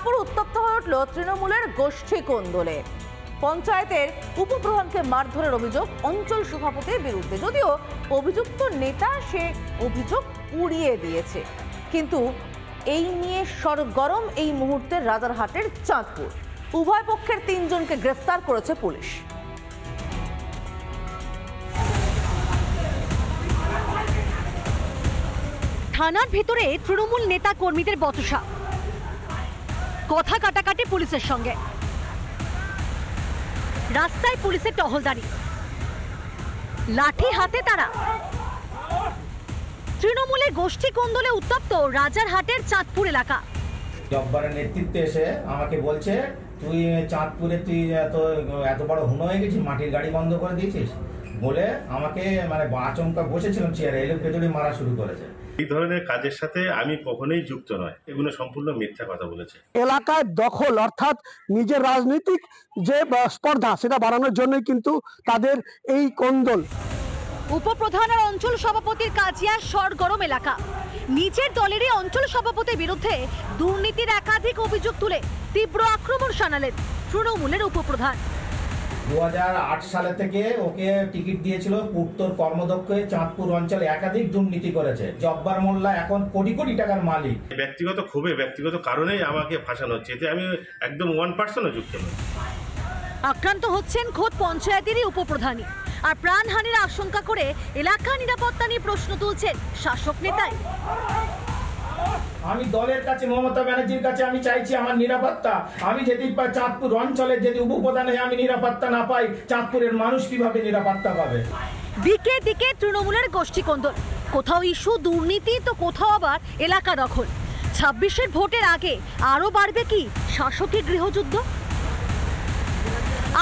চাঁদপুর উত্তপ্ত হয়ে উঠল তৃণমূলের গোষ্ঠী কোন্দলে। পঞ্চায়েতের উপপ্রধানকে মারধরের অভিযোগ অঞ্চল সভাপতির বিরুদ্ধে। যদিও অভিযুক্ত নেতা সে অভিযোগ উড়িয়ে দিয়েছে, কিন্তু এই নিয়ে সরগরম এই মুহূর্তে রাজারহাটের চাঁদপুর। উভয় পক্ষের 3 জনকে গ্রেফতার করেছে পুলিশ। থানার ভেতরে তৃণমূল নেতা কর্মীদের বচসা, কথা কাটাকাটি পুলিশের সঙ্গে, রাস্তায় পুলিশের টহলদারি, লাঠি হাতে তারা। তৃণমূলের গোষ্ঠী কোন্দলে উত্তপ্ত রাজারহাটের চাঁদপুর এলাকা। জব্বারের নেতৃত্বে এসে আমাকে বলছে, তুই চাঁদপুরে তুই এত বড় হুনো হয়ে গেছিস, মাটির গাড়ি বন্ধ করে দিয়েছিস বলে আমাকে আচমকা বসেছিলাম চেয়ারে, এলো পেতড়ি মারা শুরু করেছে। এই ধরনের কাজের সাথে আমি কখনোই যুক্ত নয়, এগুলো সম্পূর্ণ মিথ্যা কথা বলেছে। এলাকায় দখল অর্থাৎ নিজের রাজনৈতিক যে স্পর্ধা সেটা বাড়ানোর জন্যই কিন্তু তাদের এই কোন্দল। উপপ্রধান আর অঞ্চল সভাপতির কাজিয়ার সরগরম এলাকা। নিজের দলেরই অঞ্চল সভাপতির বিরুদ্ধে দুর্নীতির একাধিক অভিযোগ তুলে তীব্র আক্রমণ শানালেন তৃণমূলের উপপ্রধান। 2008 সালে থেকে ওকে টিকিট দিয়েছিল উত্তর কর্মদক্ষ চাঁদপুর অঞ্চলে একাধিক দুর্নীতি করেছে। জব্বার মোল্লা এখন কোটি কোটি টাকার মালিক। ব্যক্তিগত ক্ষোভে, ব্যক্তিগত কারণেই আমাকে ফাঁসানো হচ্ছে, এতে আমি একদম 1%ও যুক্ত নই। আক্রান্ত হচ্ছেন খোদ পঞ্চায়েতেরই উপপ্রধানই। আর প্রাণহানির আশঙ্কা করে এলাকা নিরাপত্তা নিয়ে প্রশ্ন তুলছেন শাসক নেতাই। আমি দলের কাছে, মমতা ব্যানার্জির কাছে আমি চাইছি আমার নিরাপত্তা। আমি যদি চাঁদপুর অঞ্চলে যদি উপপ্রধান হয়ে আমি নিরাপত্তা না পাই, চাঁদপুরের মানুষ কিভাবে নিরাপত্তা পাবে? দিকে দিকে তৃণমূলের গোষ্ঠী কোন্দল, কোথাও ইস্যু দুর্নীতি তো কোথাও আবার এলাকা দখল। 26-এর ভোটের আগে আরো বাড়বে কি শাসকের গৃহযুদ্ধ?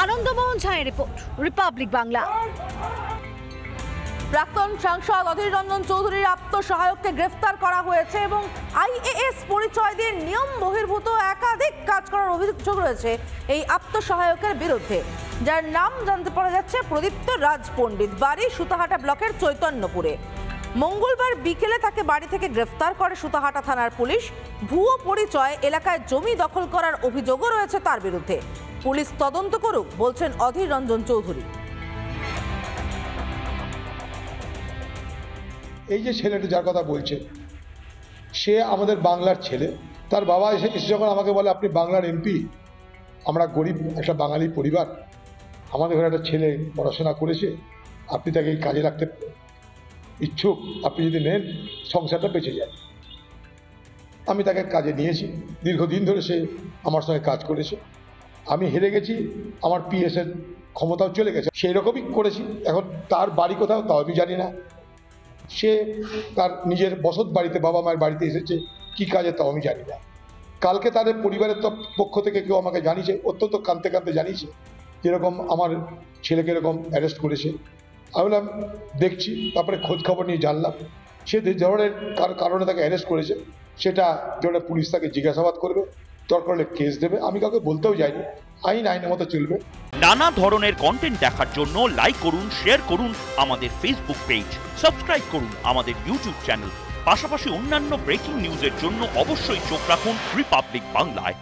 আনন্দমোহন ঝায়ের রিপোর্ট, রিপাবলিক বাংলা। প্রাক্তন সাংসদ অধীর রঞ্জন চৌধুরীর আত্মসহায়ককে গ্রেফতার করা হয়েছে এবং আইএএস পরিচয় দিয়ে নিয়ম বহির্ভূত একাধিক কাজ করার অভিযোগ রয়েছে এই আত্মসহায়কের বিরুদ্ধে, যার নাম জানতে পারা যাচ্ছে প্রদীপ্ত রাজ পণ্ডিত, বাড়ি সুতাহাটা ব্লকের চৈতন্যপুরে। মঙ্গলবার বিকেলে তাকে বাড়ি থেকে গ্রেফতার করে সুতাহাটা থানার পুলিশ। ভুয়ো পরিচয় এলাকায় জমি দখল করার অভিযোগও রয়েছে তার বিরুদ্ধে। পুলিশ তদন্ত করুক বলছেন অধীর রঞ্জন চৌধুরী। এই যে ছেলেটি যার কথা বলছে, সে আমাদের বাংলার ছেলে। তার বাবা এসে যখন আমাকে বলে, আপনি বাংলার এমপি, আমরা গরিব একটা বাঙালি পরিবার, আমাদের ঘরে একটা ছেলে পড়াশোনা করেছে, আপনি তাকে এই কাজে রাখতে ইচ্ছুক, আপনি যদি নেন সংসারটা বেঁচে যায়। আমি তাকে কাজে নিয়েছি, দীর্ঘদিন ধরে সে আমার সঙ্গে কাজ করেছে। আমি হেরে গেছি, আমার পিএসের ক্ষমতাও চলে গেছে, সেই রকমই করেছি। এখন তার বাড়ি কোথাও তাও আমি জানি না। সে তার নিজের বসত বাড়িতে, বাবা মায়ের বাড়িতে এসেছে, কি কাজে তাও আমি জানি না। কালকে তাদের পরিবারের পক্ষ থেকে কেউ আমাকে জানিয়েছে, অত্যন্ত কাঁদতে কাঁদতে জানিয়েছে যেরকম আমার ছেলেকে এরকম অ্যারেস্ট করেছে। আমি বললাম দেখছি, তারপরে খোঁজ খবর নিয়ে জানলাম সে যে ধরনের কারণে তাকে অ্যারেস্ট করেছে সেটা জন্য পুলিশ তাকে জিজ্ঞাসাবাদ করবে, দরকার হলে কেস দেবে। আমি কাউকে বলতেও যাইনি, আইনের মতো চলবে। নানা ধরনের কন্টেন্ট দেখার জন্য লাইক করুন, শেয়ার করুন আমাদের ফেসবুক পেজ, সাবস্ক্রাইব করুন আমাদের ইউটিউব চ্যানেল। পাশাপাশি অন্যান্য ব্রেকিং নিউজের জন্য অবশ্যই চোখ রাখুন রিপাবলিক বাংলায়।